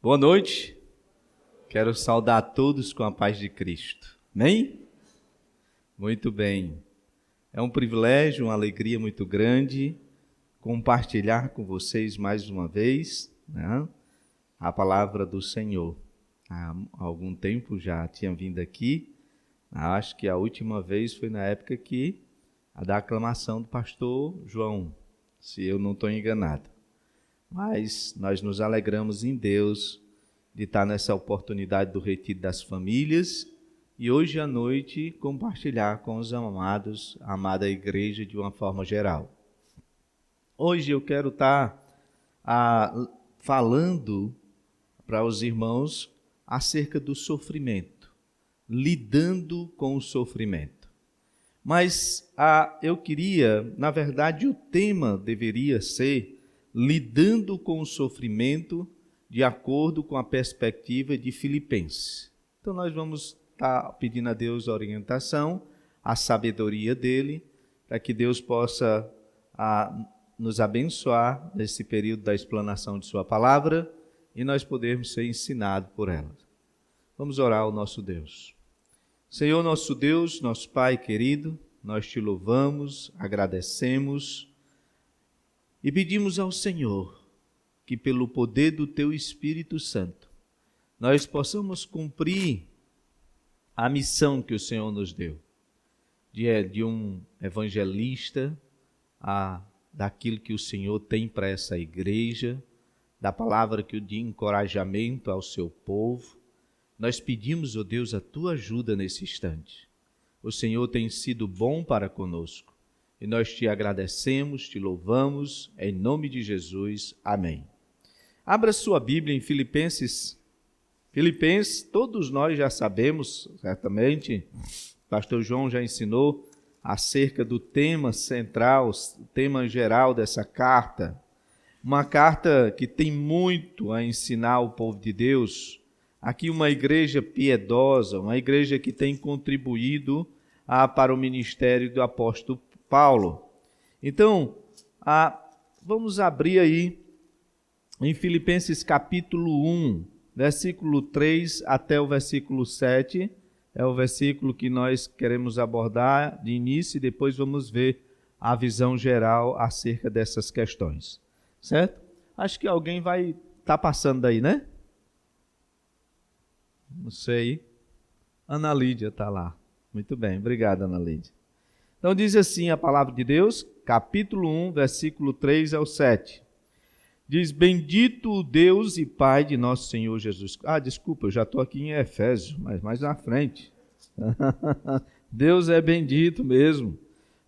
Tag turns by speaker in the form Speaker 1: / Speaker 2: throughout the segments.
Speaker 1: Boa noite, quero saudar a todos com a paz de Cristo, amém? Muito bem, é um privilégio, uma alegria muito grande compartilhar com vocês mais uma vez, né, a palavra do Senhor. Há algum tempo já tinha vindo aqui, acho que a última vez foi na época da aclamação do pastor João, se eu não estou enganado. Mas nós nos alegramos em Deus de estar nessa oportunidade do Retiro das Famílias e hoje à noite compartilhar com os amados, a amada igreja de uma forma geral. Hoje eu quero estar falando para os irmãos acerca do sofrimento, lidando com o sofrimento. Mas eu queria, na verdade, o tema deveria ser lidando com o sofrimento de acordo com a perspectiva de Filipenses. Então nós vamos estar pedindo a Deus a orientação, a sabedoria dele, para que Deus possa nos abençoar nesse período da explanação de sua palavra e nós podermos ser ensinados por ela. Vamos orar ao nosso Deus. Senhor nosso Deus, nosso Pai querido, nós te louvamos, agradecemos e pedimos ao Senhor que pelo poder do teu Espírito Santo nós possamos cumprir a missão que o Senhor nos deu, de um evangelista, daquilo que o Senhor tem para essa igreja, da palavra de encorajamento ao seu povo. Nós pedimos, ó Deus, a tua ajuda nesse instante. O Senhor tem sido bom para conosco. E nós te agradecemos, te louvamos, em nome de Jesus. Amém. Abra sua Bíblia em Filipenses. Filipenses, todos nós já sabemos, certamente, o pastor João já ensinou acerca do tema central, o tema geral dessa carta. Uma carta que tem muito a ensinar ao povo de Deus. Aqui uma igreja piedosa, uma igreja que tem contribuído para o ministério do apóstolo Paulo. Então, vamos abrir aí em Filipenses capítulo 1, versículo 3 até o versículo 7. É o versículo que nós queremos abordar de início e depois vamos ver a visão geral acerca dessas questões. Certo? Acho que alguém vai estar passando daí, né? Não sei. Ana Lídia está lá. Muito bem, obrigado, Ana Lídia. Então diz assim a palavra de Deus, capítulo 1, versículo 3 ao 7. Diz, bendito o Deus e Pai de nosso Senhor Jesus. Desculpa, eu já estou aqui em Efésios, mas mais na frente. Deus é bendito mesmo.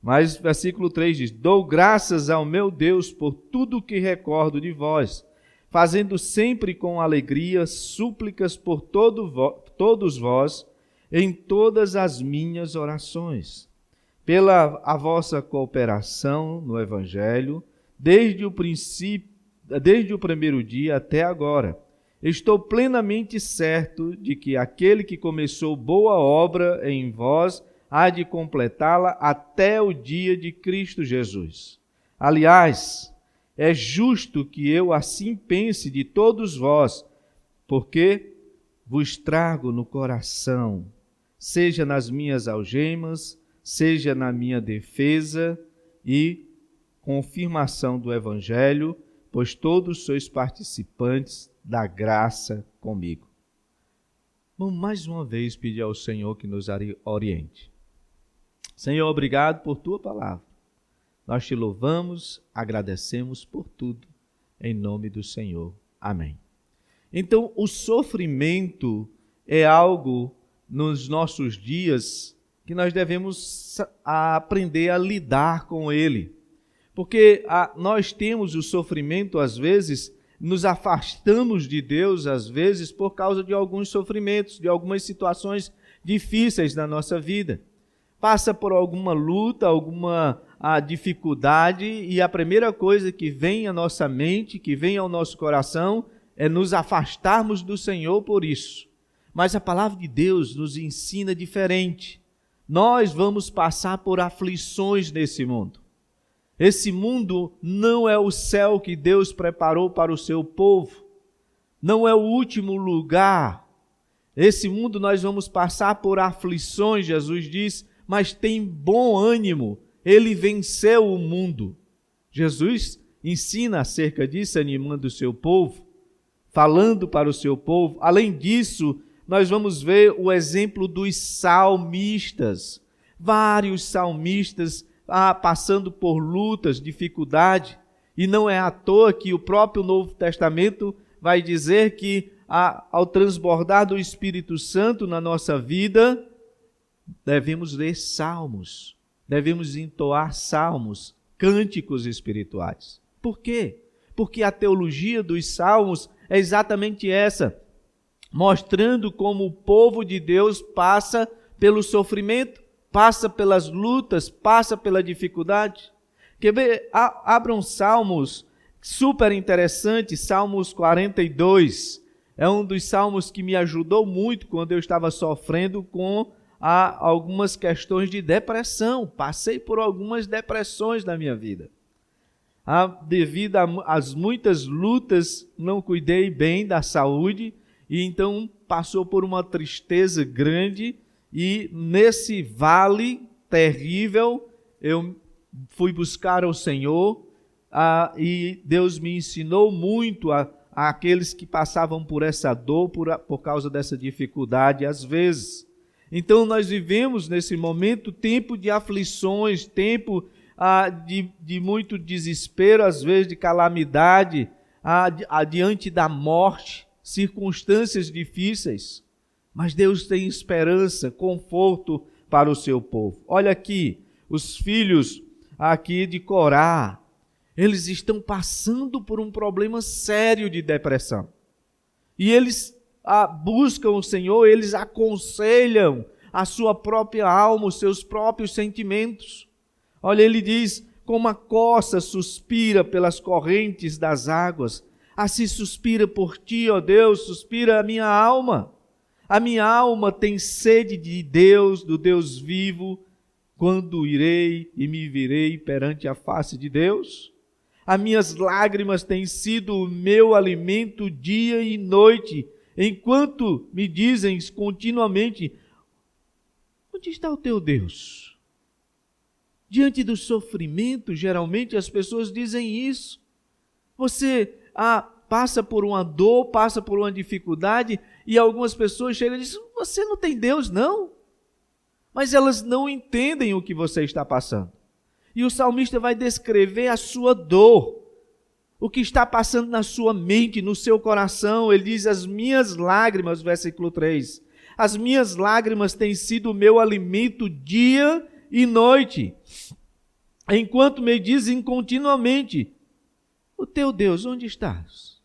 Speaker 1: Mas versículo 3 diz, dou graças ao meu Deus por tudo que recordo de vós, fazendo sempre com alegria súplicas por todos vós, em todas as minhas orações, pela a vossa cooperação no Evangelho, desde o primeiro dia até agora. Estou plenamente certo de que aquele que começou boa obra em vós há de completá-la até o dia de Cristo Jesus. Aliás, é justo que eu assim pense de todos vós, porque vos trago no coração, seja nas minhas algemas, seja na minha defesa e confirmação do Evangelho, pois todos sois participantes da graça comigo. Vamos mais uma vez pedir ao Senhor que nos oriente. Senhor, obrigado por tua palavra. Nós te louvamos, agradecemos por tudo, em nome do Senhor. Amém. Então, o sofrimento é algo nos nossos dias que nós devemos aprender a lidar com ele. Porque nós temos o sofrimento, às vezes, nos afastamos de Deus, às vezes, por causa de alguns sofrimentos, de algumas situações difíceis na nossa vida. Passa por alguma luta, alguma dificuldade, e a primeira coisa que vem à nossa mente, que vem ao nosso coração, é nos afastarmos do Senhor por isso. Mas a palavra de Deus nos ensina diferente. Nós vamos passar por aflições nesse mundo. Esse mundo não é o céu que Deus preparou para o seu povo. não é o último lugar. Esse mundo nós vamos passar por aflições, Jesus diz, mas tem bom ânimo, ele venceu o mundo. Jesus ensina acerca disso, animando o seu povo, falando para o seu povo. Além disso, nós vamos ver o exemplo dos salmistas. Vários salmistas passando por lutas, dificuldade, e não é à toa que o próprio Novo Testamento vai dizer que ao transbordar do Espírito Santo na nossa vida, devemos ler salmos, devemos entoar salmos, cânticos espirituais. Por quê? Porque a teologia dos salmos é exatamente essa, mostrando como o povo de Deus passa pelo sofrimento, passa pelas lutas, passa pela dificuldade. Quer ver? Abram Salmos, super interessante, Salmos 42. É um dos salmos que me ajudou muito quando eu estava sofrendo com algumas questões de depressão. Passei por algumas depressões na minha vida. Devido às muitas lutas, não cuidei bem da saúde, e então passou por uma tristeza grande, e nesse vale terrível, eu fui buscar ao Senhor, e Deus me ensinou muito àqueles que passavam por essa dor, por causa dessa dificuldade, às vezes. Então nós vivemos nesse momento tempo de aflições, tempo de muito desespero, às vezes de calamidade, diante da morte, circunstâncias difíceis. Mas Deus tem esperança, conforto para o seu povo. Olha aqui, os filhos aqui de Corá, eles estão passando por um problema sério de depressão. E eles buscam o Senhor, eles aconselham a sua própria alma, os seus próprios sentimentos. Olha, ele diz, como a corça suspira pelas correntes das águas, assim suspira por ti, ó Deus, suspira a minha alma. A minha alma tem sede de Deus, do Deus vivo. Quando irei e me virei perante a face de Deus? As minhas lágrimas têm sido o meu alimento dia e noite, enquanto me dizem continuamente, onde está o teu Deus? Diante do sofrimento, geralmente as pessoas dizem isso. Você passa por uma dor, passa por uma dificuldade, e algumas pessoas chegam e dizem, você não tem Deus, não? Mas elas não entendem o que você está passando. E o salmista vai descrever a sua dor, o que está passando na sua mente, no seu coração. Ele diz, as minhas lágrimas, versículo 3, as minhas lágrimas têm sido o meu alimento dia e noite, enquanto me dizem continuamente, o teu Deus, onde estás?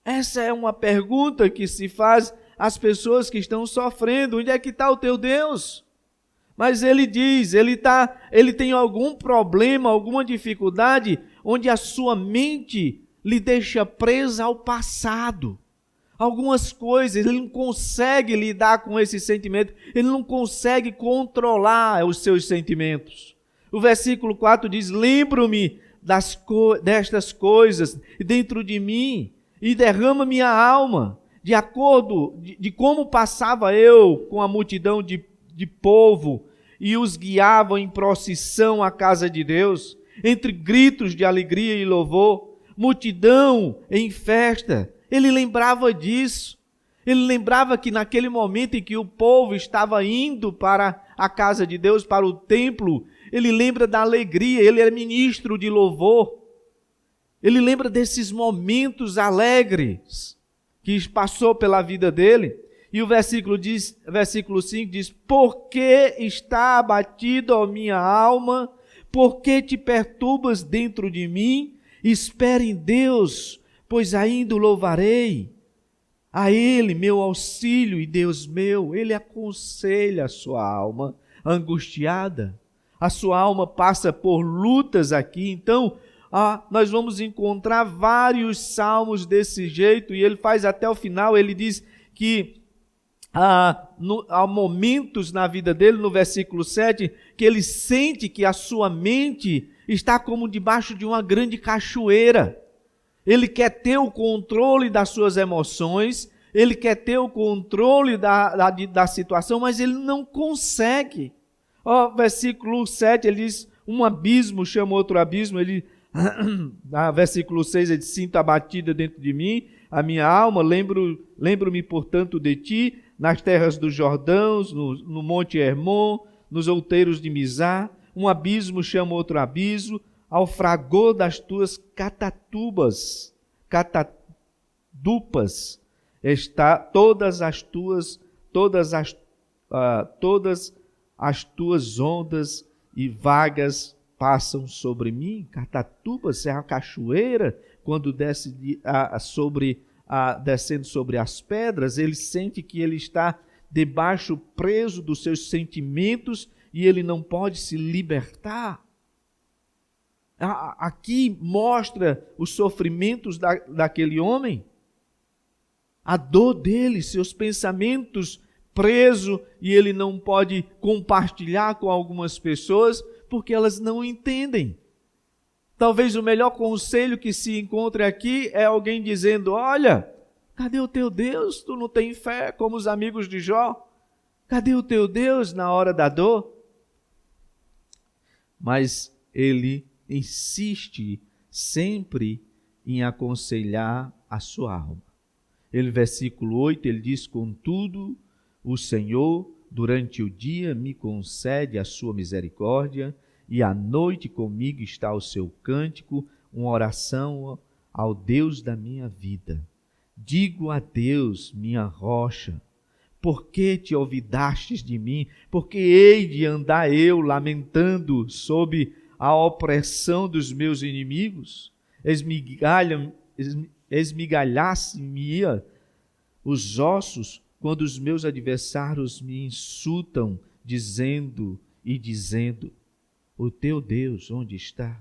Speaker 1: Essa é uma pergunta que se faz às pessoas que estão sofrendo, onde é que está o teu Deus? Mas ele diz, ele tem algum problema, alguma dificuldade, onde a sua mente lhe deixa presa ao passado. Algumas coisas, ele não consegue lidar com esse sentimento, ele não consegue controlar os seus sentimentos. O versículo 4 diz, lembro-me destas coisas dentro de mim, e derrama minha alma, de acordo de como passava eu com a multidão de povo, e os guiavam em procissão à casa de Deus, entre gritos de alegria e louvor, multidão em festa. Ele lembrava disso. Ele lembrava que naquele momento em que o povo estava indo para a casa de Deus, para o templo, ele lembra da alegria, ele era ministro de louvor. Ele lembra desses momentos alegres que passou pela vida dele. E o versículo 5 diz, por que está abatido a minha alma? Por que te perturbas dentro de mim? Espere em Deus, pois ainda o louvarei. A Ele, meu auxílio e Deus meu. Ele aconselha a sua alma angustiada. A sua alma passa por lutas aqui. Então, nós vamos encontrar vários salmos desse jeito. E ele faz até o final, ele diz que há momentos na vida dele, no versículo 7, que ele sente que a sua mente está como debaixo de uma grande cachoeira. ele quer ter o controle das suas emoções, ele quer ter o controle da situação, mas ele não consegue. Versículo 7, ele diz, um abismo chama outro abismo, versículo 6, ele diz, sinto a batida dentro de mim, a minha alma, lembro-me, portanto, de ti, nas terras dos Jordãos, no monte Hermon, nos outeiros de Mizar, um abismo chama outro abismo, ao fragor das tuas catadupas, está todas as tuas ondas e vagas passam sobre mim. Catatubas é a cachoeira, quando desce descendo sobre as pedras, ele sente que ele está debaixo, preso dos seus sentimentos, e ele não pode se libertar. Aqui mostra os sofrimentos daquele homem, a dor dele, seus pensamentos presos, e ele não pode compartilhar com algumas pessoas, porque elas não entendem. Talvez o melhor conselho que se encontre aqui é alguém dizendo, olha, cadê o teu Deus? Tu não tem fé como os amigos de Jó? Cadê o teu Deus na hora da dor? Mas ele insiste sempre em aconselhar a sua alma. Versículo 8, ele diz, contudo, o Senhor, durante o dia, me concede a sua misericórdia, e à noite comigo está o seu cântico, uma oração ao Deus da minha vida. Digo a Deus, minha rocha, por que te olvidastes de mim? Porque hei de andar eu lamentando sob a opressão dos meus inimigos? Esmigalhasse-me os ossos quando os meus adversários me insultam, dizendo, o teu Deus onde está?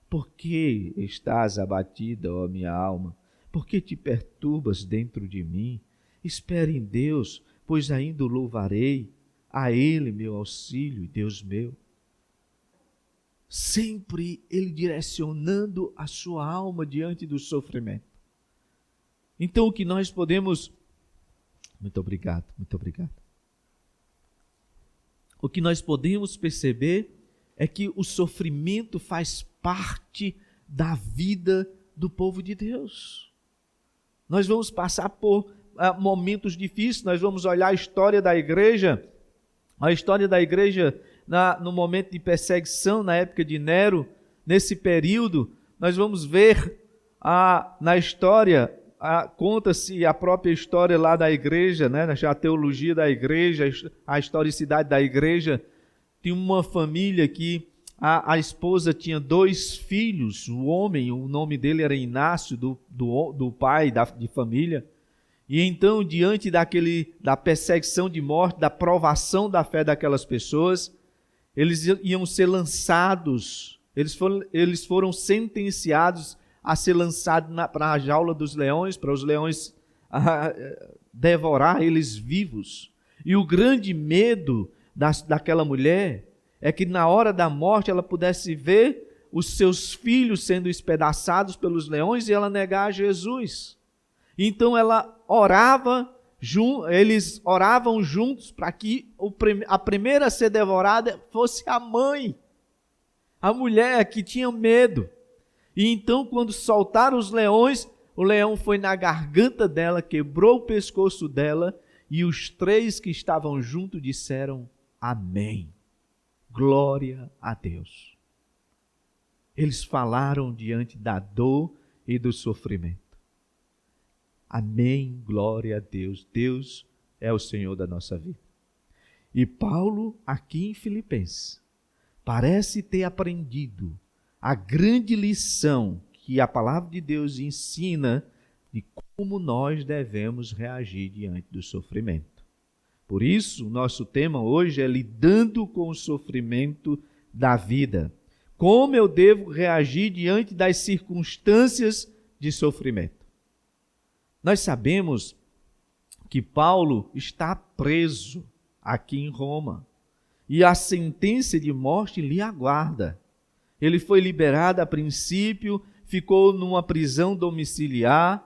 Speaker 1: Por que estás abatida, ó minha alma? Por que te perturbas dentro de mim? Espere em Deus, pois ainda o louvarei, a Ele meu auxílio e Deus meu. Sempre ele direcionando a sua alma diante do sofrimento. Então o que nós podemos... Muito obrigado. O que nós podemos perceber é que o sofrimento faz parte da vida do povo de Deus. Nós vamos passar por momentos difíceis, nós vamos olhar a história da igreja no momento de perseguição, na época de Nero. Nesse período, nós vamos ver na história, conta-se a própria história lá da igreja, né? A teologia da igreja, a historicidade da igreja. Tinha uma família que a esposa tinha 2 filhos, o homem, o nome dele era Inácio, do pai de família. E então, diante da perseguição de morte, da provação da fé daquelas pessoas, eles iam ser lançados, eles foram sentenciados a ser lançados para a jaula dos leões, para os leões devorar eles vivos. E o grande medo daquela mulher é que na hora da morte ela pudesse ver os seus filhos sendo espedaçados pelos leões e ela negar a Jesus. Então ela orava, eles oravam juntos para que a primeira a ser devorada fosse a mãe, a mulher que tinha medo. E então, quando soltaram os leões, o leão foi na garganta dela, quebrou o pescoço dela, e os 3 que estavam juntos disseram amém. Glória a Deus. Eles falaram diante da dor e do sofrimento. Amém, glória a Deus. Deus é o Senhor da nossa vida. E Paulo, aqui em Filipenses, parece ter aprendido a grande lição que a palavra de Deus ensina de como nós devemos reagir diante do sofrimento. Por isso, o nosso tema hoje é lidando com o sofrimento da vida. Como eu devo reagir diante das circunstâncias de sofrimento? Nós sabemos que Paulo está preso aqui em Roma e a sentença de morte lhe aguarda. Ele foi liberado a princípio, ficou numa prisão domiciliar,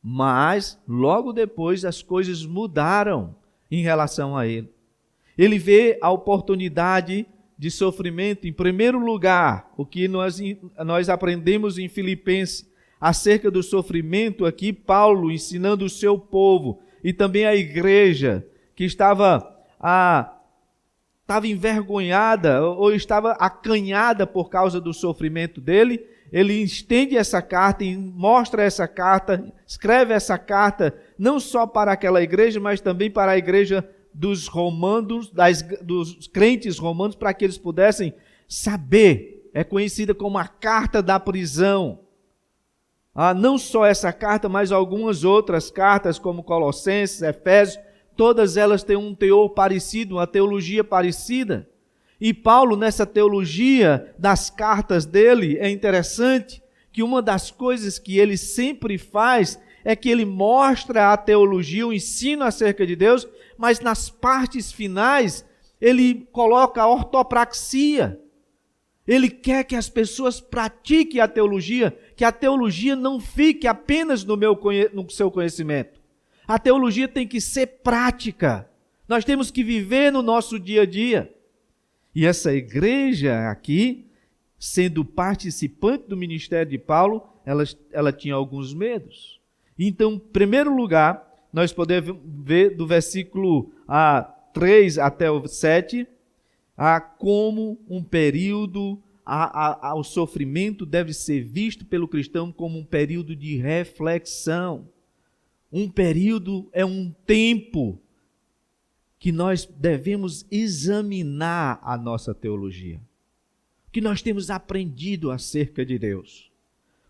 Speaker 1: mas logo depois as coisas mudaram em relação a ele. Ele vê a oportunidade de sofrimento. Em primeiro lugar, o que nós aprendemos em Filipenses acerca do sofrimento aqui, Paulo ensinando o seu povo e também a igreja que estava envergonhada ou estava acanhada por causa do sofrimento dele. Ele estende essa carta e mostra essa carta, escreve essa carta não só para aquela igreja, mas também para a igreja dos romanos, dos crentes romanos, para que eles pudessem saber. É conhecida como a carta da prisão. Não só essa carta, mas algumas outras cartas, como Colossenses, Efésios, todas elas têm um teor parecido, uma teologia parecida. E Paulo, nessa teologia das cartas dele, é interessante que uma das coisas que ele sempre faz é que ele mostra a teologia, o ensino acerca de Deus, mas nas partes finais ele coloca a ortopraxia. Ele quer que as pessoas pratiquem a teologia, que a teologia não fique apenas no seu conhecimento. A teologia tem que ser prática. Nós temos que viver no nosso dia a dia. E essa igreja aqui, sendo participante do ministério de Paulo, ela tinha alguns medos. Então, em primeiro lugar, nós podemos ver do versículo 3 até o 7, como um período, o sofrimento deve ser visto pelo cristão como um período de reflexão. Um período é um tempo que nós devemos examinar a nossa teologia. O que nós temos aprendido acerca de Deus.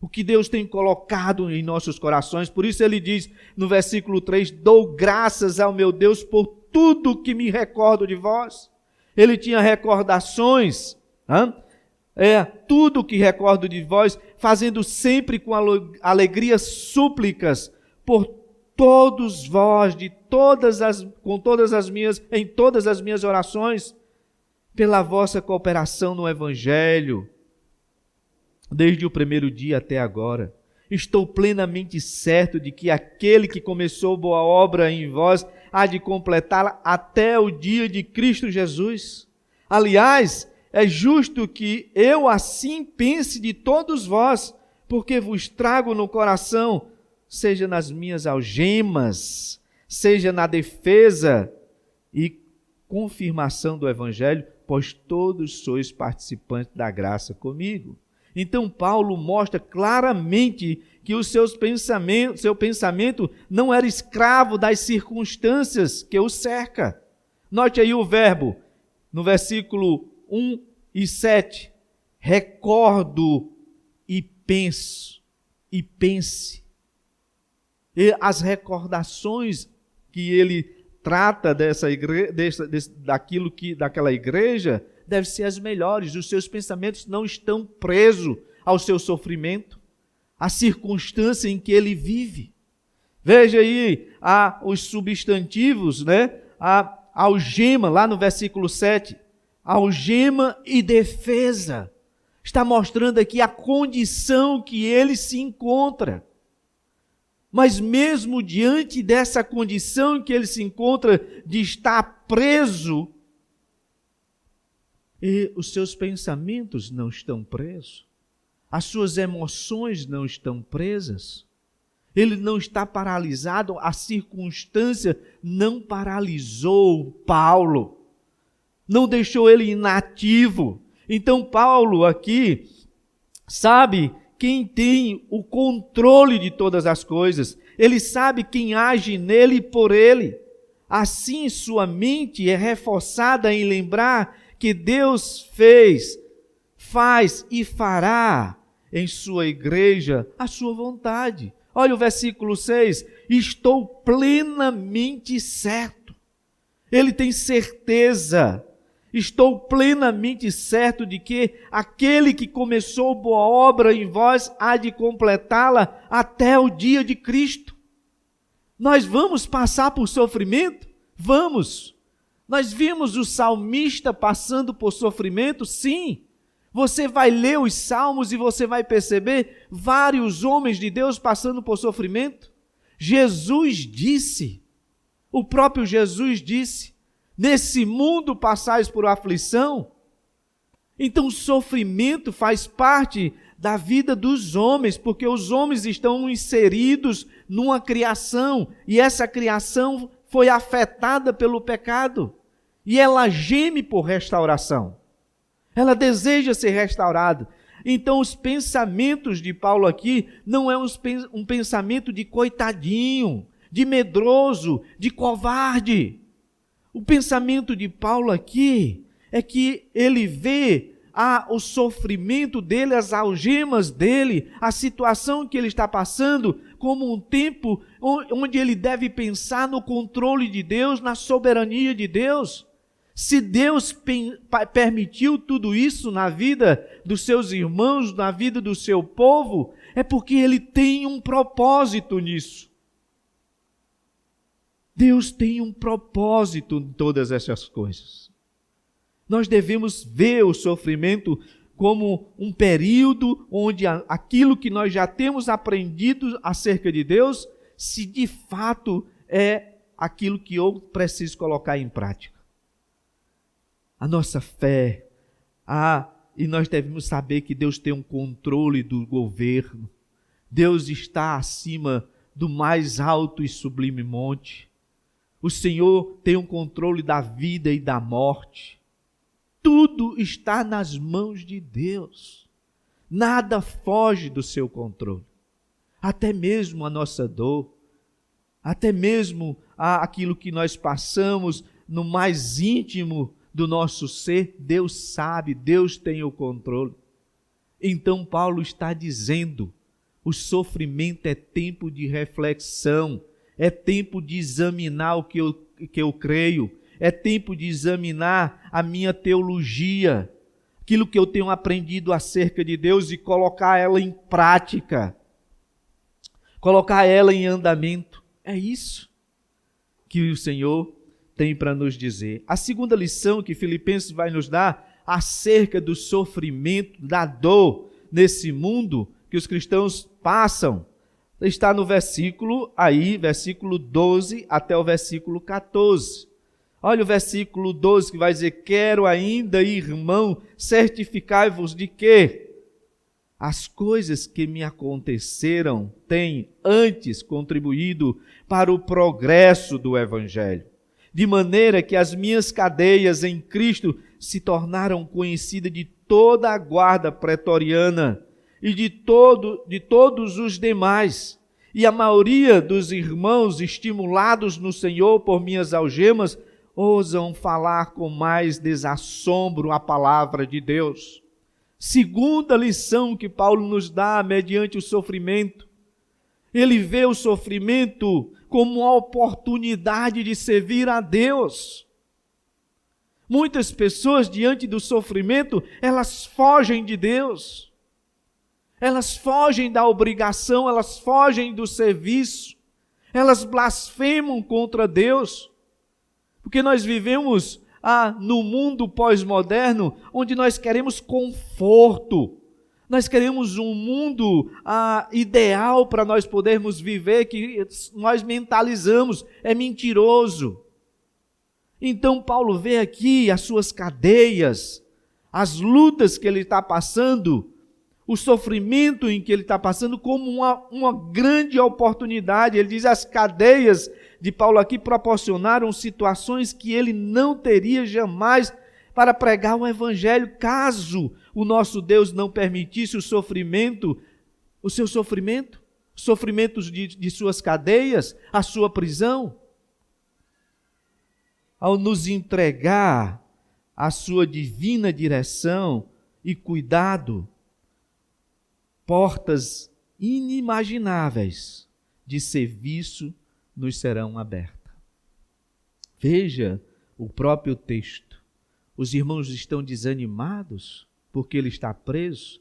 Speaker 1: O que Deus tem colocado em nossos corações. Por isso ele diz no versículo 3, dou graças ao meu Deus por tudo que me recordo de vós. Ele tinha recordações, tudo que recordo de vós, fazendo sempre com alegria súplicas por todos vós, em todas as minhas orações, pela vossa cooperação no Evangelho, desde o primeiro dia até agora. Estou plenamente certo de que aquele que começou boa obra em vós há de completá-la até o dia de Cristo Jesus. Aliás, é justo que eu assim pense de todos vós, porque vos trago no coração, seja nas minhas algemas, seja na defesa e confirmação do Evangelho, pois todos sois participantes da graça comigo. Então Paulo mostra claramente que seu pensamento não era escravo das circunstâncias que o cerca. Note aí o verbo, no versículo 1 e 7, recordo e penso, e pense. E as recordações que ele trata daquela igreja, devem ser as melhores. Os seus pensamentos não estão presos ao seu sofrimento, à circunstância em que ele vive. Veja aí os substantivos, a algema, lá no versículo 7, algema e defesa. Está mostrando aqui a condição que ele se encontra. Mas mesmo diante dessa condição em que ele se encontra de estar preso, e os seus pensamentos não estão presos, as suas emoções não estão presas, ele não está paralisado, a circunstância não paralisou Paulo, não deixou ele inativo. Então Paulo aqui sabe quem tem o controle de todas as coisas, ele sabe quem age nele e por ele. Assim sua mente é reforçada em lembrar que Deus fez, faz e fará em sua igreja a sua vontade. Olha o versículo 6, estou plenamente certo. Ele tem certeza. Estou plenamente certo de que aquele que começou boa obra em vós há de completá-la até o dia de Cristo. Nós vamos passar por sofrimento? Vamos. Nós vimos o salmista passando por sofrimento? Sim. Você vai ler os Salmos e você vai perceber vários homens de Deus passando por sofrimento. Jesus disse, o próprio Jesus disse, nesse mundo passais por aflição. Então o sofrimento faz parte da vida dos homens, porque os homens estão inseridos numa criação, e essa criação foi afetada pelo pecado, e ela geme por restauração. Ela deseja ser restaurada. Então os pensamentos de Paulo aqui não é um pensamento de coitadinho, de medroso, de covarde. O pensamento de Paulo aqui é que ele vê o sofrimento dele, as algemas dele, a situação que ele está passando como um tempo onde ele deve pensar no controle de Deus, na soberania de Deus. Se Deus permitiu tudo isso na vida dos seus irmãos, na vida do seu povo, é porque Ele tem um propósito nisso. Deus tem um propósito em todas essas coisas. Nós devemos ver o sofrimento como um período onde aquilo que nós já temos aprendido acerca de Deus, se de fato é aquilo que eu preciso colocar em prática. A nossa fé, e nós devemos saber que Deus tem um controle do governo. Deus está acima do mais alto e sublime monte. O Senhor tem um controle da vida e da morte. Tudo está nas mãos de Deus. Nada foge do seu controle. Até mesmo a nossa dor, até mesmo aquilo que nós passamos no mais íntimo do nosso ser, Deus sabe, Deus tem o controle. Então Paulo está dizendo, o sofrimento é tempo de reflexão, é tempo de examinar o que eu creio, é tempo de examinar a minha teologia, aquilo que eu tenho aprendido acerca de Deus e colocar ela em prática, colocar ela em andamento. É isso que o Senhor tem para nos dizer. A segunda lição que Filipenses vai nos dar acerca do sofrimento, da dor nesse mundo que os cristãos passam, está no versículo 12 até o versículo 14. Olha o versículo 12 que vai dizer: quero ainda, irmão, certificai-vos de que as coisas que me aconteceram têm antes contribuído para o progresso do Evangelho, de maneira que as minhas cadeias em Cristo se tornaram conhecidas de toda a guarda pretoriana e de todos os demais. E a maioria dos irmãos, estimulados no Senhor por minhas algemas, ousam falar com mais desassombro a palavra de Deus. Segunda lição que Paulo nos dá mediante o sofrimento. Ele vê o sofrimento como uma oportunidade de servir a Deus. Muitas pessoas, diante do sofrimento, elas fogem de Deus. Elas fogem da obrigação, elas fogem do serviço. Elas blasfemam contra Deus. Porque nós vivemos no mundo pós-moderno, onde nós queremos conforto. Nós queremos um mundo ideal para nós podermos viver, que nós mentalizamos, é mentiroso. Então Paulo vê aqui as suas cadeias, as lutas que ele está passando, o sofrimento em que ele está passando como uma grande oportunidade. Ele diz: as cadeias de Paulo aqui proporcionaram situações que ele não teria jamais para pregar o Evangelho, caso o nosso Deus não permitisse o seu sofrimento, sofrimentos de suas cadeias, a sua prisão. Ao nos entregar a sua divina direção e cuidado, portas inimagináveis de serviço nos serão abertas. Veja o próprio texto. Os irmãos estão desanimados porque ele está preso.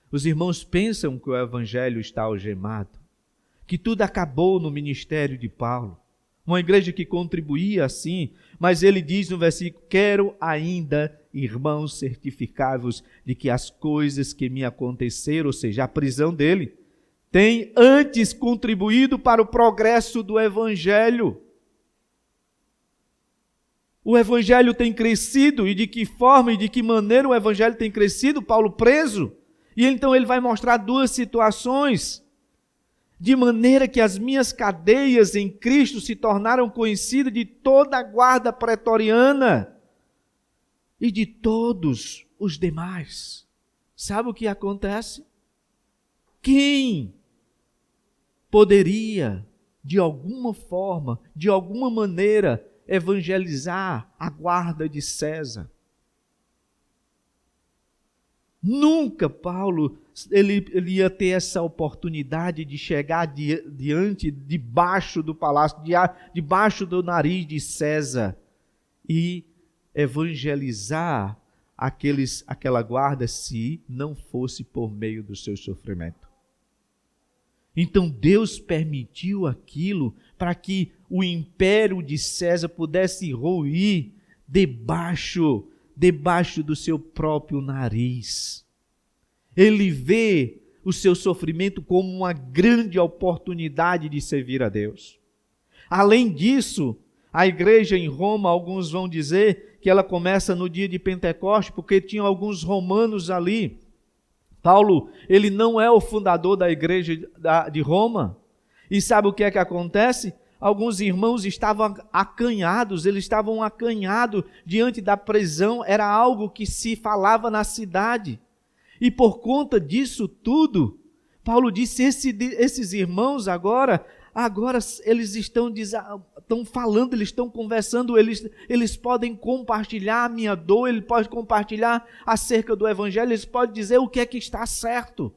Speaker 1: Os irmãos pensam que o Evangelho está algemado, que tudo acabou no ministério de Paulo. uma igreja que contribuía assim, mas ele diz no versículo: quero ainda, irmãos, certificar-vos de que as coisas que me aconteceram, ou seja, a prisão dele, tem antes contribuído para o progresso do Evangelho. O Evangelho tem crescido, e de que forma e de que maneira o Evangelho tem crescido? Paulo preso. E então ele vai mostrar duas situações, de maneira que as minhas cadeias em Cristo se tornaram conhecidas de toda a guarda pretoriana e de todos os demais. Sabe o que acontece? Quem poderia, de alguma forma, de alguma maneira, evangelizar a guarda de César? Nunca Paulo ele ia ter essa oportunidade de chegar debaixo do palácio, debaixo do nariz de César e evangelizar aquela guarda, se não fosse por meio do seu sofrimento. Então Deus permitiu aquilo para que o império de César pudesse ruir debaixo do seu próprio nariz. Ele vê o seu sofrimento como uma grande oportunidade de servir a Deus. Além disso, a igreja em Roma, alguns vão dizer que ela começa no dia de Pentecostes, porque tinham alguns romanos ali. Paulo, ele não é o fundador da igreja de Roma. E sabe o que é que acontece? Alguns irmãos estavam acanhados, eles estavam acanhados diante da prisão, era algo que se falava na cidade. E por conta disso tudo, Paulo disse, esses irmãos agora eles estão falando, eles estão conversando, eles podem compartilhar a minha dor, eles podem compartilhar acerca do Evangelho, eles podem dizer o que é que está certo.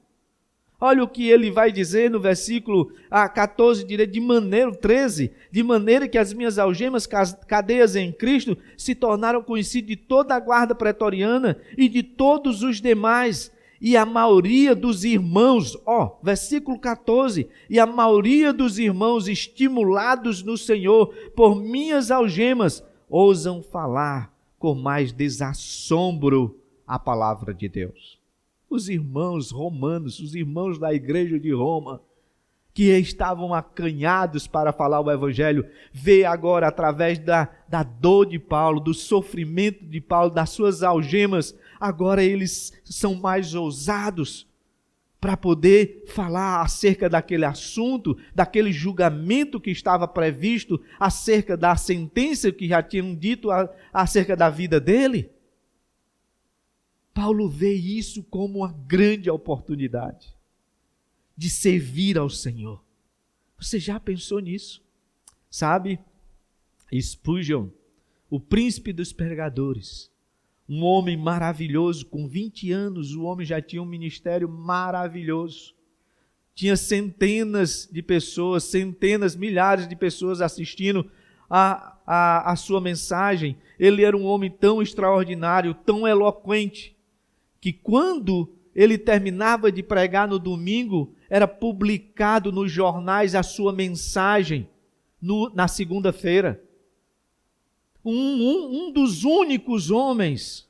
Speaker 1: Olha o que ele vai dizer no versículo 14, de maneira 13, de maneira que as minhas algemas, cadeias em Cristo, se tornaram conhecidas de toda a guarda pretoriana e de todos os demais, e a maioria dos irmãos, versículo 14, e a maioria dos irmãos, estimulados no Senhor por minhas algemas, ousam falar com mais desassombro a palavra de Deus. Os irmãos romanos, os irmãos da igreja de Roma, que estavam acanhados para falar o Evangelho, vê agora através da dor de Paulo, do sofrimento de Paulo, das suas algemas, agora eles são mais ousados para poder falar acerca daquele assunto, daquele julgamento que estava previsto, acerca da sentença que já tinham dito acerca da vida dele. Paulo vê isso como uma grande oportunidade de servir ao Senhor. Você já pensou nisso? Sabe, Spurgeon, o príncipe dos pregadores, um homem maravilhoso, com 20 anos, o homem já tinha um ministério maravilhoso. Tinha centenas de pessoas, milhares de pessoas assistindo a sua mensagem. Ele era um homem tão extraordinário, tão eloquente, que quando ele terminava de pregar no domingo, era publicado nos jornais a sua mensagem na segunda-feira. Um dos únicos homens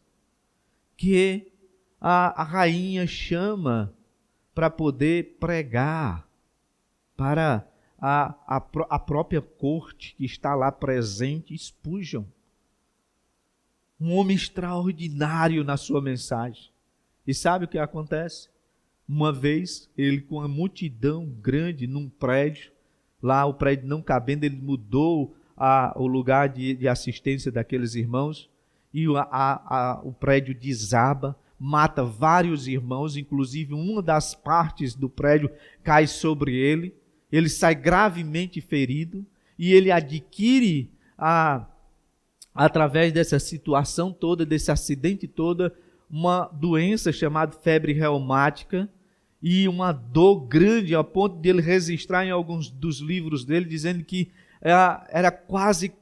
Speaker 1: que a rainha chama para poder pregar para a própria corte que está lá presente, Spurgeon. Um homem extraordinário na sua mensagem. E sabe o que acontece? Uma vez, ele com uma multidão grande num prédio, lá o prédio não cabendo, ele mudou o lugar de assistência daqueles irmãos, e o prédio desaba, mata vários irmãos, inclusive uma das partes do prédio cai sobre ele sai gravemente ferido, e ele adquire, através dessa situação toda, desse acidente todo, uma doença chamada febre reumática e uma dor grande, ao ponto de ele registrar em alguns dos livros dele, dizendo que era quase,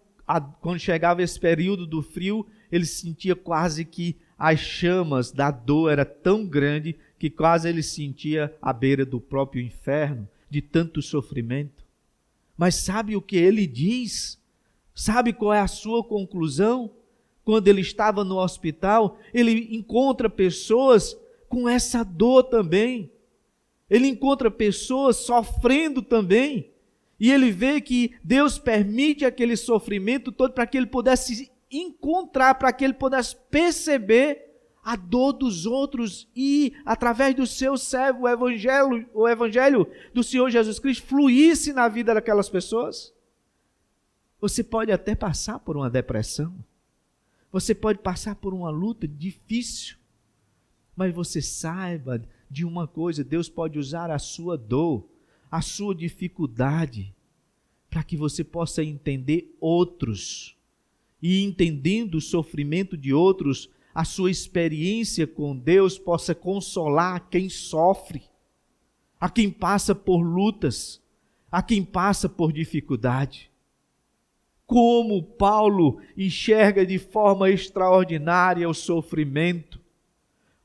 Speaker 1: quando chegava esse período do frio, ele sentia quase que as chamas da dor era tão grande que quase ele sentia à beira do próprio inferno, de tanto sofrimento. Mas sabe o que ele diz? Sabe qual é a sua conclusão? Quando ele estava no hospital, ele encontra pessoas com essa dor também. Ele encontra pessoas sofrendo também. E ele vê que Deus permite aquele sofrimento todo para que ele pudesse encontrar, para que ele pudesse perceber a dor dos outros e, através do seu servo, o evangelho do Senhor Jesus Cristo fluísse na vida daquelas pessoas. Você pode até passar por uma depressão, você pode passar por uma luta difícil, mas você saiba de uma coisa: Deus pode usar a sua dor, a sua dificuldade, para que você possa entender outros, e entendendo o sofrimento de outros, a sua experiência com Deus possa consolar quem sofre, a quem passa por lutas, a quem passa por dificuldade. Como Paulo enxerga de forma extraordinária o sofrimento.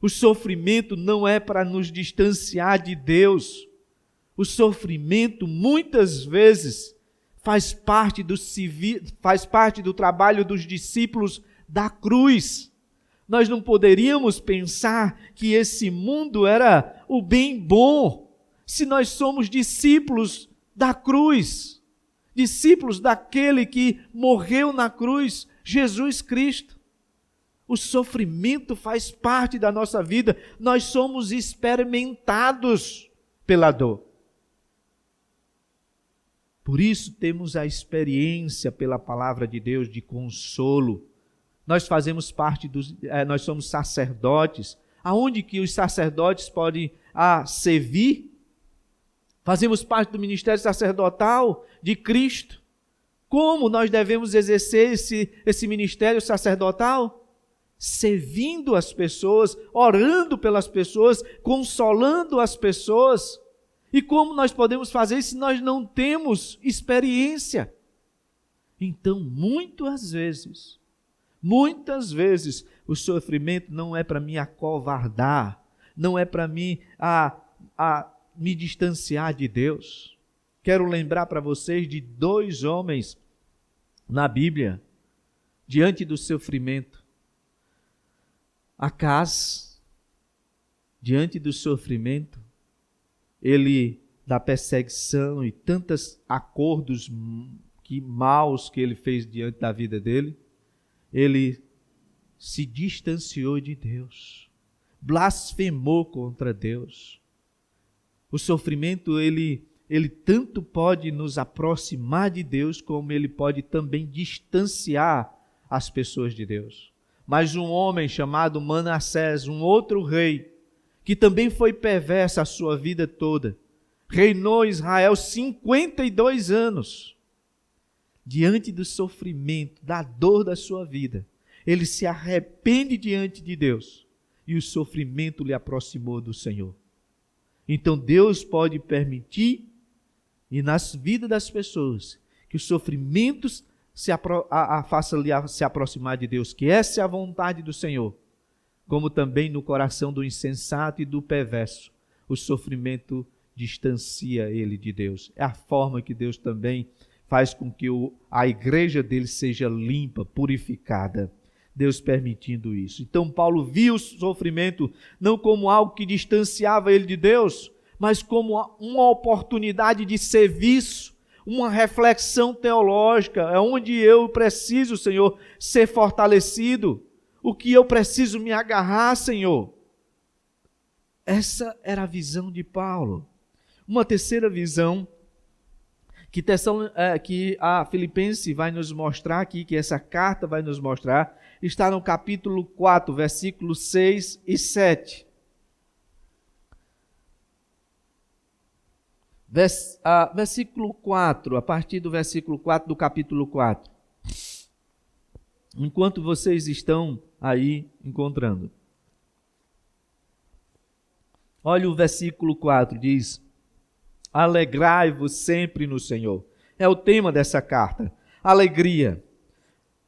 Speaker 1: O sofrimento não é para nos distanciar de Deus. O sofrimento muitas vezes faz parte do trabalho dos discípulos da cruz. Nós não poderíamos pensar que esse mundo era o bem bom se nós somos discípulos da cruz, discípulos daquele que morreu na cruz, Jesus Cristo. O sofrimento faz parte da nossa vida, nós somos experimentados pela dor. Por isso temos a experiência pela palavra de Deus de consolo. Nós fazemos parte nós somos sacerdotes. Aonde que os sacerdotes podem servir? Fazemos parte do ministério sacerdotal de Cristo. Como nós devemos exercer esse ministério sacerdotal? Servindo as pessoas, orando pelas pessoas, consolando as pessoas. E como nós podemos fazer isso se nós não temos experiência? Então, muitas vezes, o sofrimento não é para me acovardar, não é para mim me distanciar de Deus. Quero lembrar para vocês de 2 homens na Bíblia, diante do sofrimento. Acaz, diante do sofrimento, da perseguição e tantos acordos maus que ele fez diante da vida dele, ele se distanciou de Deus, blasfemou contra Deus. O sofrimento, ele tanto pode nos aproximar de Deus, como ele pode também distanciar as pessoas de Deus. Mas um homem chamado Manassés, um outro rei, que também foi perverso a sua vida toda, reinou Israel 52 anos. Diante do sofrimento, da dor da sua vida, ele se arrepende diante de Deus, e o sofrimento lhe aproximou do Senhor. Então Deus pode permitir, e nas vidas das pessoas, que os sofrimentos façam lhe se aproximar de Deus, que essa é a vontade do Senhor, como também no coração do insensato e do perverso, o sofrimento distancia ele de Deus. É a forma que Deus também faz com que a igreja dele seja limpa, purificada, Deus permitindo isso. Então Paulo viu o sofrimento não como algo que distanciava ele de Deus, mas como uma oportunidade de serviço, uma reflexão teológica, é onde eu preciso, Senhor, ser fortalecido, o que eu preciso me agarrar, Senhor. Essa era a visão de Paulo. Uma terceira visão que a Filipenses vai nos mostrar aqui, que essa carta vai nos mostrar, está no capítulo 4, versículos 6 e 7. Versículo 4, a partir do versículo 4 do capítulo 4. Enquanto vocês estão aí encontrando. Olha o versículo 4, diz: alegrai-vos sempre no Senhor. É o tema dessa carta. Alegria.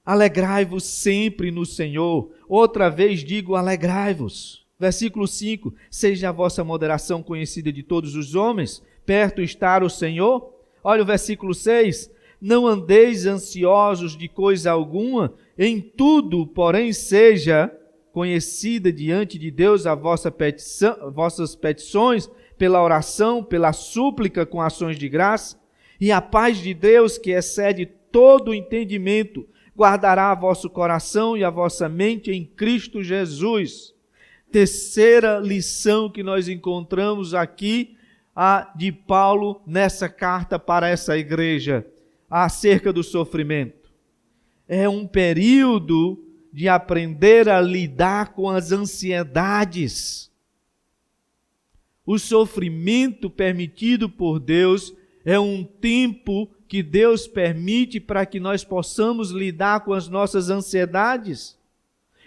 Speaker 1: Alegrai-vos sempre no Senhor. Outra vez digo, alegrai-vos. Versículo 5. Seja a vossa moderação conhecida de todos os homens. Perto está o Senhor. Olha o versículo 6. Não andeis ansiosos de coisa alguma, em tudo, porém, seja conhecida diante de Deus a vossas petições, pela oração, pela súplica com ações de graça, e a paz de Deus, que excede todo o entendimento, guardará vosso coração e a vossa mente em Cristo Jesus. Terceira lição que nós encontramos aqui, a de Paulo nessa carta para essa igreja, acerca do sofrimento. É um período de aprender a lidar com as ansiedades. O sofrimento permitido por Deus é um tempo que Deus permite para que nós possamos lidar com as nossas ansiedades.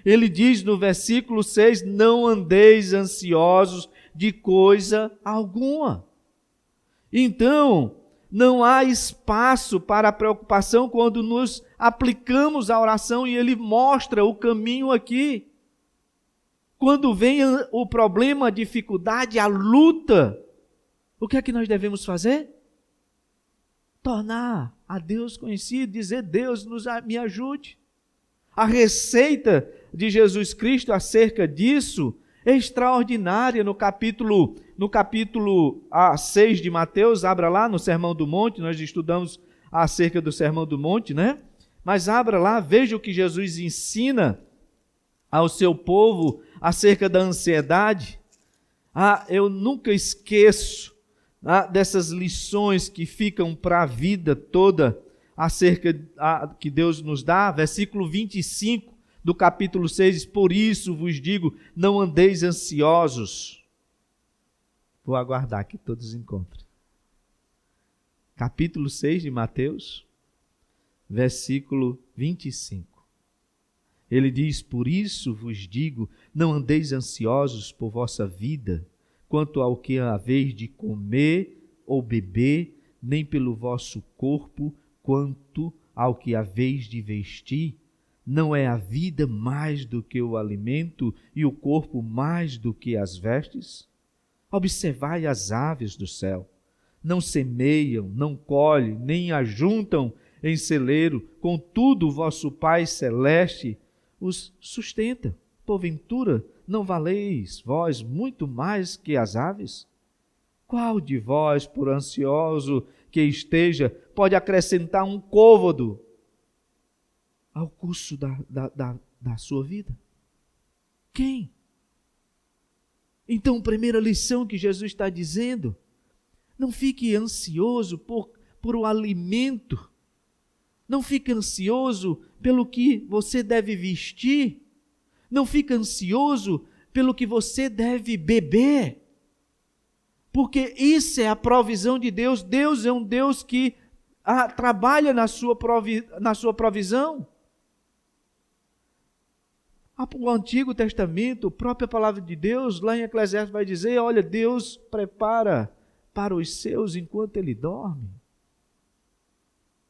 Speaker 1: Ele diz no versículo 6, não andeis ansiosos de coisa alguma. Então, não há espaço para a preocupação quando nos aplicamos à oração e Ele mostra o caminho aqui. Quando vem o problema, a dificuldade, a luta, o que é que nós devemos fazer? Tornar a Deus conhecido, dizer, Deus me ajude. A receita de Jesus Cristo acerca disso é extraordinária no capítulo 6 de Mateus. Abra lá no Sermão do Monte, nós estudamos acerca do Sermão do Monte, né? Mas abra lá, veja o que Jesus ensina ao seu povo acerca da ansiedade. Eu nunca esqueço dessas lições que ficam para a vida toda acerca que Deus nos dá. Versículo 25 do capítulo 6, por isso vos digo, não andeis ansiosos. Vou aguardar que todos encontrem. Capítulo 6 de Mateus, versículo 25. Ele diz, por isso vos digo, não andeis ansiosos por vossa vida, quanto ao que haveis de comer ou beber, nem pelo vosso corpo, quanto ao que haveis de vestir. Não é a vida mais do que o alimento e o corpo mais do que as vestes? Observai as aves do céu. Não semeiam, não colhem, nem ajuntam em celeiro, contudo o vosso Pai Celeste os sustenta. Porventura, não valeis vós muito mais que as aves? Qual de vós, por ansioso que esteja, pode acrescentar um côvado ao curso da sua vida? Quem? Então, primeira lição que Jesus está dizendo, não fique ansioso por o alimento, não fique ansioso pelo que você deve vestir, não fique ansioso pelo que você deve beber, porque isso é a provisão de Deus. Deus é um Deus que trabalha na sua provisão. O Antigo Testamento, a própria palavra de Deus, lá em Eclesiastes vai dizer, olha, Deus prepara para os seus enquanto Ele dorme.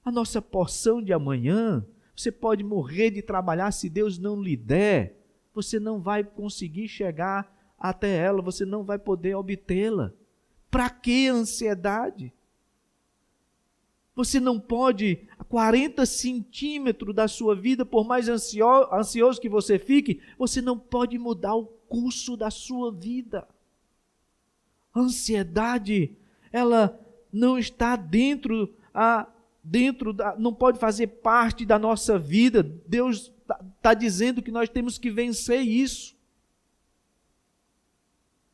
Speaker 1: A nossa porção de amanhã, você pode morrer de trabalhar, se Deus não lhe der, você não vai conseguir chegar até ela, você não vai poder obtê-la. Para que ansiedade? Você não pode, a 40 centímetros da sua vida, por mais ansioso que você fique, você não pode mudar o curso da sua vida. A ansiedade, ela não está não pode fazer parte da nossa vida. Deus está dizendo que nós temos que vencer isso.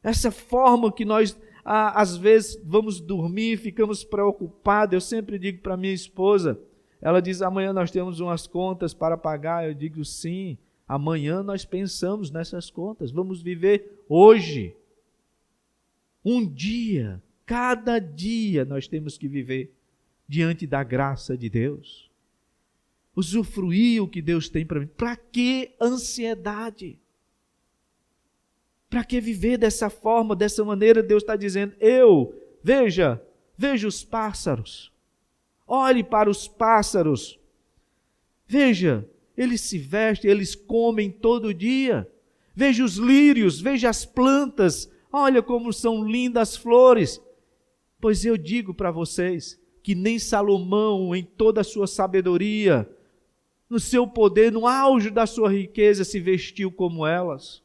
Speaker 1: Essa forma que nós às vezes vamos dormir, ficamos preocupados. Eu sempre digo para minha esposa, ela diz, amanhã nós temos umas contas para pagar. Eu digo, sim, amanhã nós pensamos nessas contas, vamos viver hoje. Um dia, cada dia nós temos que viver diante da graça de Deus. Usufruir o que Deus tem para mim. Para que ansiedade? Para que viver dessa forma, dessa maneira? Deus está dizendo, veja os pássaros, olhe para os pássaros, veja, eles se vestem, eles comem todo dia, veja os lírios, veja as plantas, olha como são lindas as flores, pois eu digo para vocês, que nem Salomão, em toda a sua sabedoria, no seu poder, no auge da sua riqueza, se vestiu como elas.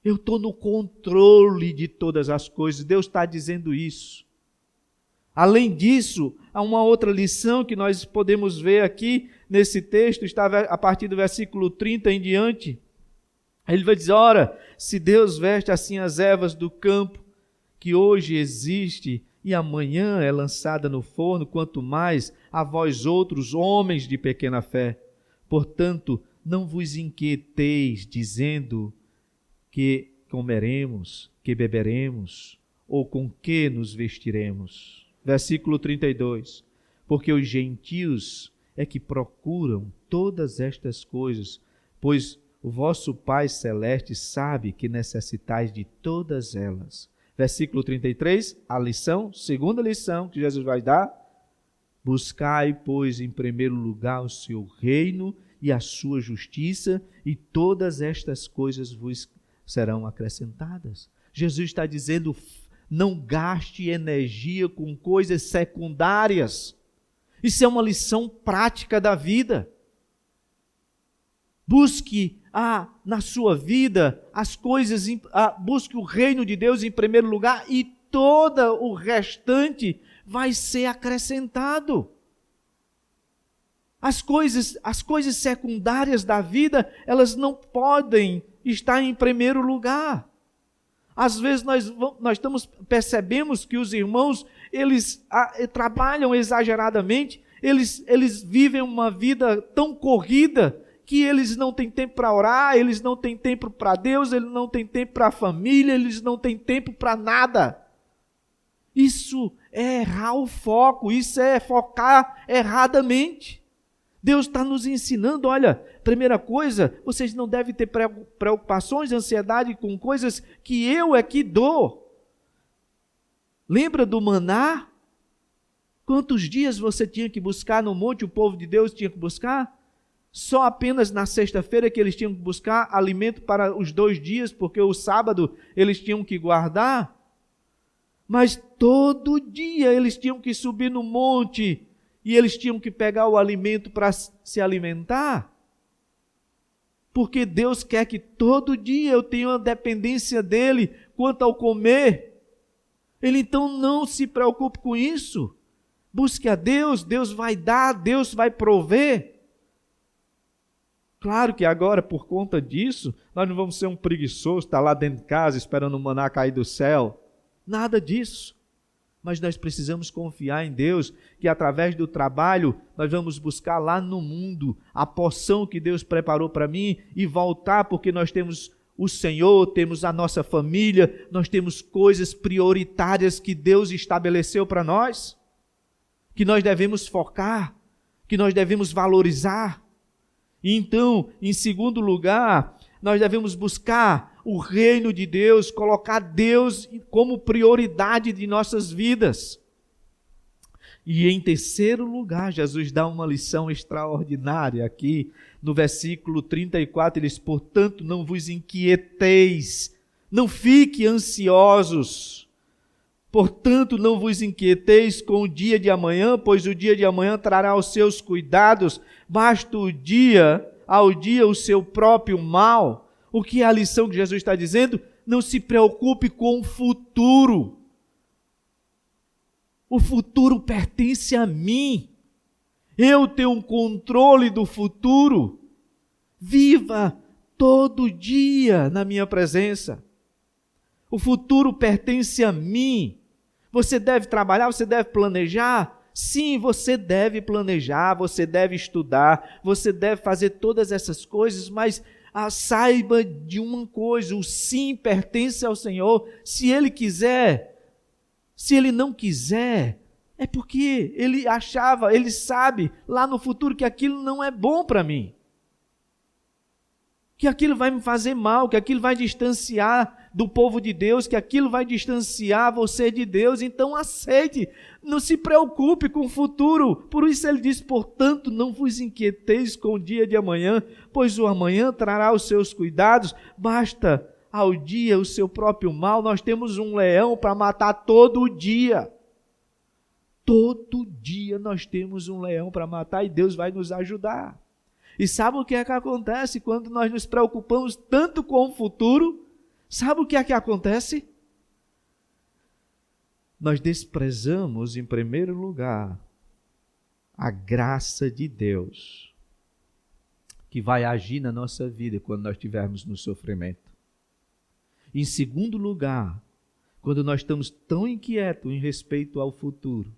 Speaker 1: Eu estou no controle de todas as coisas. Deus está dizendo isso. Além disso, há uma outra lição que nós podemos ver aqui nesse texto, está a partir do versículo 30 em diante. Ele vai dizer, ora, se Deus veste assim as ervas do campo, que hoje existe e amanhã é lançada no forno, quanto mais a vós outros, homens de pequena fé. Portanto, não vos inquieteis, dizendo que comeremos, que beberemos, ou com que nos vestiremos. Versículo 32. Porque os gentios é que procuram todas estas coisas, pois o vosso Pai Celeste sabe que necessitais de todas elas. Versículo 33, a lição, segunda lição que Jesus vai dar. Buscai, pois, em primeiro lugar o seu reino e a sua justiça, e todas estas coisas vos serão acrescentadas. Jesus está dizendo, não gaste energia com coisas secundárias. Isso é uma lição prática da vida. Busque na sua vida as coisas, busque o reino de Deus em primeiro lugar e todo o restante vai ser acrescentado. As coisas secundárias da vida, elas não podem estar em primeiro lugar. Às vezes nós percebemos que os irmãos, eles trabalham exageradamente, eles vivem uma vida tão corrida, que eles não têm tempo para orar, eles não têm tempo para Deus, eles não têm tempo para a família, eles não têm tempo para nada. Isso é errar o foco, isso é focar erradamente. Deus está nos ensinando, olha, primeira coisa, vocês não devem ter preocupações, ansiedade com coisas que eu é que dou. Lembra do maná? Quantos dias você tinha que buscar no monte, o povo de Deus tinha que buscar? Só apenas na sexta-feira que eles tinham que buscar alimento para os 2 dias, porque o sábado eles tinham que guardar. Mas todo dia eles tinham que subir no monte e eles tinham que pegar o alimento para se alimentar. Porque Deus quer que todo dia eu tenha uma dependência dele quanto ao comer. Ele então não se preocupe com isso. Busque a Deus, Deus vai dar, Deus vai prover. Claro que agora, por conta disso, nós não vamos ser um preguiçoso, estar lá dentro de casa esperando o maná cair do céu. Nada disso. Mas nós precisamos confiar em Deus, que através do trabalho nós vamos buscar lá no mundo a porção que Deus preparou para mim e voltar, porque nós temos o Senhor, temos a nossa família, nós temos coisas prioritárias que Deus estabeleceu para nós, que nós devemos focar, que nós devemos valorizar. Então, em segundo lugar, nós devemos buscar o reino de Deus, colocar Deus como prioridade de nossas vidas. E em terceiro lugar, Jesus dá uma lição extraordinária aqui, no versículo 34, ele diz, portanto, não vos inquieteis, não fiquem ansiosos. Portanto, não vos inquieteis com o dia de amanhã, pois o dia de amanhã trará os seus cuidados, basta ao dia o seu próprio mal. O que é a lição que Jesus está dizendo? Não se preocupe com o futuro. O futuro pertence a mim. Eu tenho um controle do futuro. Viva todo dia na minha presença. O futuro pertence a mim. Você deve trabalhar, você deve planejar. Sim, você deve planejar, você deve estudar, você deve fazer todas essas coisas, mas saiba de uma coisa, o sim pertence ao Senhor. Se Ele quiser, se Ele não quiser, é porque Ele sabe lá no futuro que aquilo não é bom para mim. Que aquilo vai me fazer mal, que aquilo vai distanciar do povo de Deus, que aquilo vai distanciar você de Deus. Então aceite, não se preocupe com o futuro. Por isso ele diz, portanto, não vos inquieteis com o dia de amanhã, pois o amanhã trará os seus cuidados, basta ao dia o seu próprio mal. Nós temos um leão para matar todo dia. Todo dia nós temos um leão para matar e Deus vai nos ajudar. E sabe o que é que acontece quando nós nos preocupamos tanto com o futuro? Sabe o que é que acontece? Nós desprezamos, em primeiro lugar, a graça de Deus, que vai agir na nossa vida quando nós estivermos no sofrimento. Em segundo lugar, quando nós estamos tão inquietos em respeito ao futuro,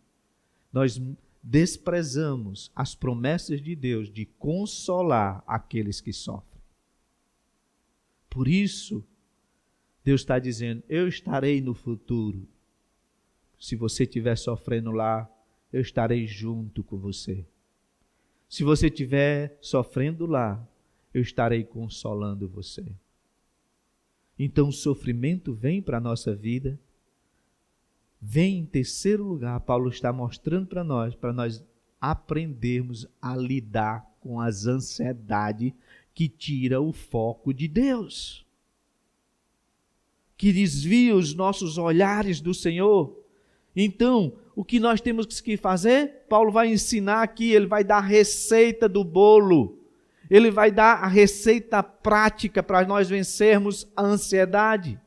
Speaker 1: nós desprezamos as promessas de Deus de consolar aqueles que sofrem. Por isso, Deus está dizendo, eu estarei no futuro. Se você estiver sofrendo lá, eu estarei junto com você. Se você estiver sofrendo lá, eu estarei consolando você. Então o sofrimento vem para a nossa vida. Vem em terceiro lugar, Paulo está mostrando para nós aprendermos a lidar com as ansiedades que tira o foco de Deus, que desvia os nossos olhares do Senhor. Então, o que nós temos que fazer? Paulo vai ensinar aqui, ele vai dar a receita do bolo, ele vai dar a receita prática para nós vencermos a ansiedade.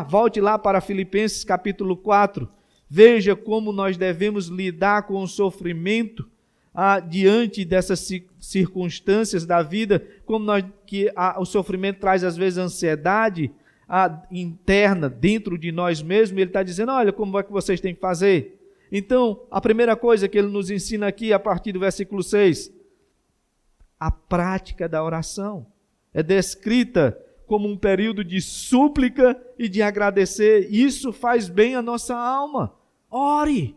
Speaker 1: Volte lá para Filipenses capítulo 4, veja como nós devemos lidar com o sofrimento diante dessas circunstâncias da vida, como o sofrimento traz às vezes ansiedade interna dentro de nós mesmos. Ele está dizendo, olha como é que vocês têm que fazer. Então, a primeira coisa que ele nos ensina aqui, a partir do versículo 6, a prática da oração é descrita como um período de súplica e de agradecer. Isso faz bem à nossa alma. Ore.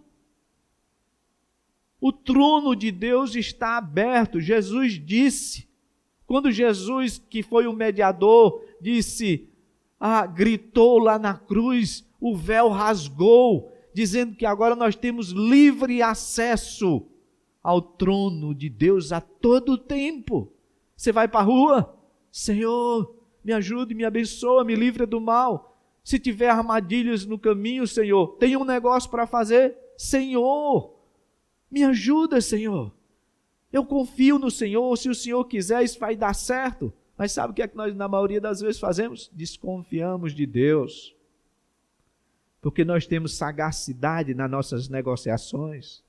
Speaker 1: O trono de Deus está aberto. Jesus disse, quando Jesus, que foi o mediador, gritou lá na cruz, o véu rasgou, dizendo que agora nós temos livre acesso ao trono de Deus a todo tempo. Você vai para a rua, Senhor, me ajude, me abençoa, me livra do mal. Se tiver armadilhas no caminho, Senhor, tem um negócio para fazer, Senhor, me ajuda, Senhor. Eu confio no Senhor, se o Senhor quiser, isso vai dar certo. Mas sabe o que é que nós, na maioria das vezes, fazemos? Desconfiamos de Deus. Porque nós temos sagacidade nas nossas negociações,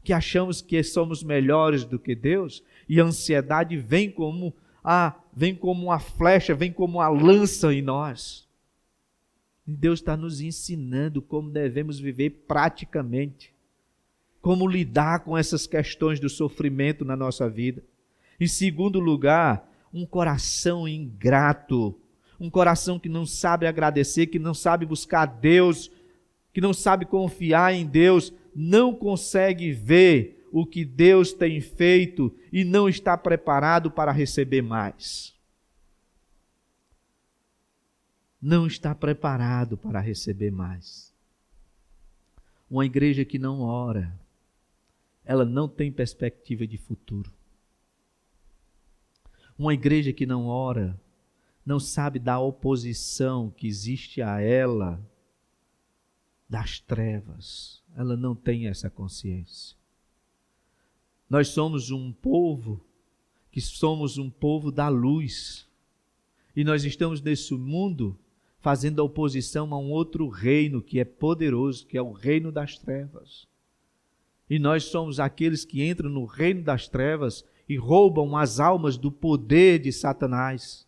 Speaker 1: que achamos que somos melhores do que Deus, e a ansiedade vem como uma flecha, vem como uma lança em nós. E Deus está nos ensinando como devemos viver praticamente, como lidar com essas questões do sofrimento na nossa vida. Em segundo lugar, um coração ingrato, um coração que não sabe agradecer, que não sabe buscar Deus, que não sabe confiar em Deus, não consegue ver o que Deus tem feito e não está preparado para receber mais. Não está preparado para receber mais. Uma igreja que não ora, ela não tem perspectiva de futuro. Uma igreja que não ora, não sabe da oposição que existe a ela, das trevas. Ela não tem essa consciência. Nós somos um povo, que somos um povo da luz. E nós estamos nesse mundo fazendo oposição a um outro reino que é poderoso, que é o reino das trevas. E nós somos aqueles que entram no reino das trevas e roubam as almas do poder de Satanás.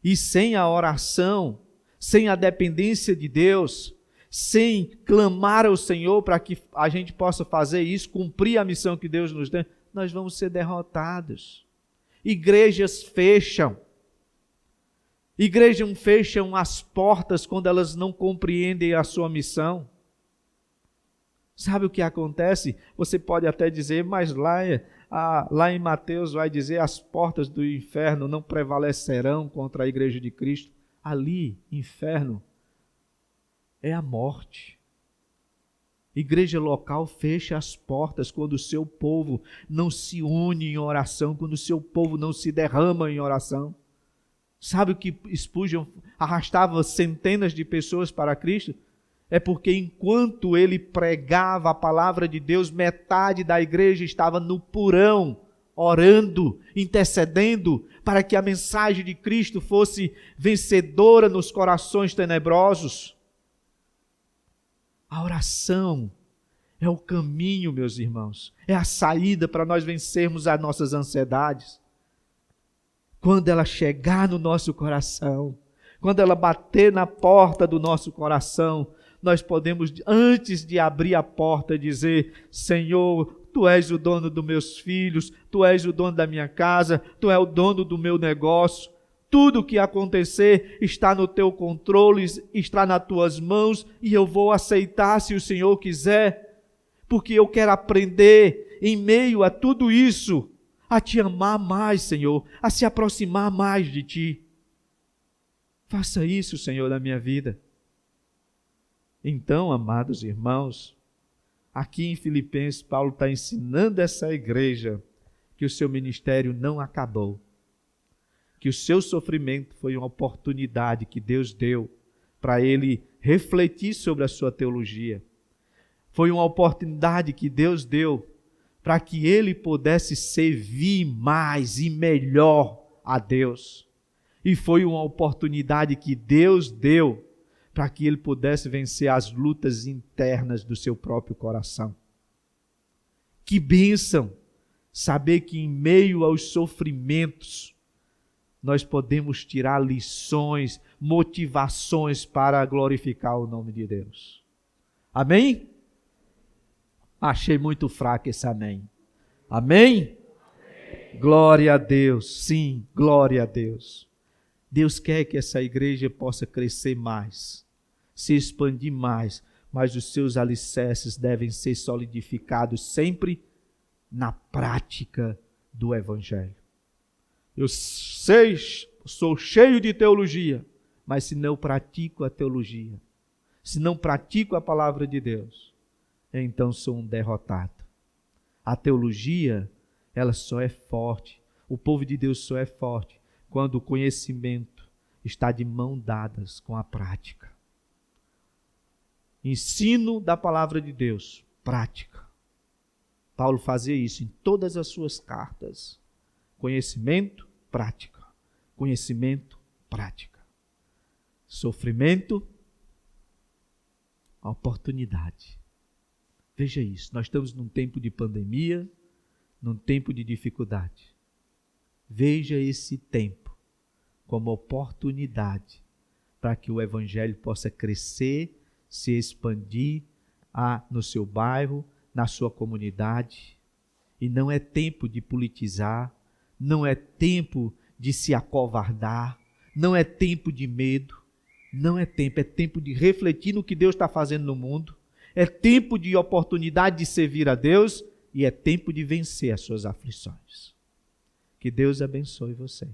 Speaker 1: E sem a oração, sem a dependência de Deus, sem clamar ao Senhor para que a gente possa fazer isso, cumprir a missão que Deus nos dá, nós vamos ser derrotados. Igrejas fecham. Igrejas fecham as portas quando elas não compreendem a sua missão. Sabe o que acontece? Você pode até dizer, mas lá em Mateus vai dizer, as portas do inferno não prevalecerão contra a igreja de Cristo. Ali, inferno, é a morte. Igreja local fecha as portas quando o seu povo não se une em oração, quando o seu povo não se derrama em oração. Sabe o que Spurgeon arrastava centenas de pessoas para Cristo? é porque enquanto ele pregava a palavra de Deus, metade da igreja estava no porão, orando, intercedendo, para que a mensagem de Cristo fosse vencedora nos corações tenebrosos. A oração é o caminho, meus irmãos, é a saída para nós vencermos as nossas ansiedades. Quando ela chegar no nosso coração, quando ela bater na porta do nosso coração, nós podemos, antes de abrir a porta, dizer: Senhor, Tu és o dono dos meus filhos, Tu és o dono da minha casa, Tu és o dono do meu negócio. Tudo o que acontecer está no Teu controle, está nas Tuas mãos, e eu vou aceitar se o Senhor quiser, porque eu quero aprender, em meio a tudo isso, a Te amar mais, Senhor, a se aproximar mais de Ti. Faça isso, Senhor, na minha vida. Então, amados irmãos, aqui em Filipenses, Paulo está ensinando essa igreja que o seu ministério não acabou, que o seu sofrimento foi uma oportunidade que Deus deu para ele refletir sobre a sua teologia. Foi uma oportunidade que Deus deu para que ele pudesse servir mais e melhor a Deus. E foi uma oportunidade que Deus deu para que ele pudesse vencer as lutas internas do seu próprio coração. Que bênção saber que em meio aos sofrimentos nós podemos tirar lições, motivações para glorificar o nome de Deus. Amém? Achei muito fraco esse amém. Amém? Amém. Glória a Deus, sim, glória a Deus. Deus quer que essa igreja possa crescer mais, se expandir mais, mas os seus alicerces devem ser solidificados sempre na prática do Evangelho. Eu sei, sou cheio de teologia, mas se não pratico a teologia, se não pratico a palavra de Deus, então sou um derrotado. A teologia, ela só é forte, o povo de Deus só é forte quando o conhecimento está de mão dadas com a prática. Ensino da palavra de Deus, prática. Paulo fazia isso em todas as suas cartas. Conhecimento, prática. Conhecimento, prática. Sofrimento, oportunidade. Veja isso, nós estamos num tempo de pandemia, num tempo de dificuldade. Veja esse tempo como oportunidade para que o Evangelho possa crescer, se expandir no seu bairro, na sua comunidade. E não é tempo de politizar, não é tempo de se acovardar, não é tempo de medo, não é tempo de refletir no que Deus está fazendo no mundo, é tempo de oportunidade de servir a Deus e é tempo de vencer as suas aflições. Que Deus abençoe você.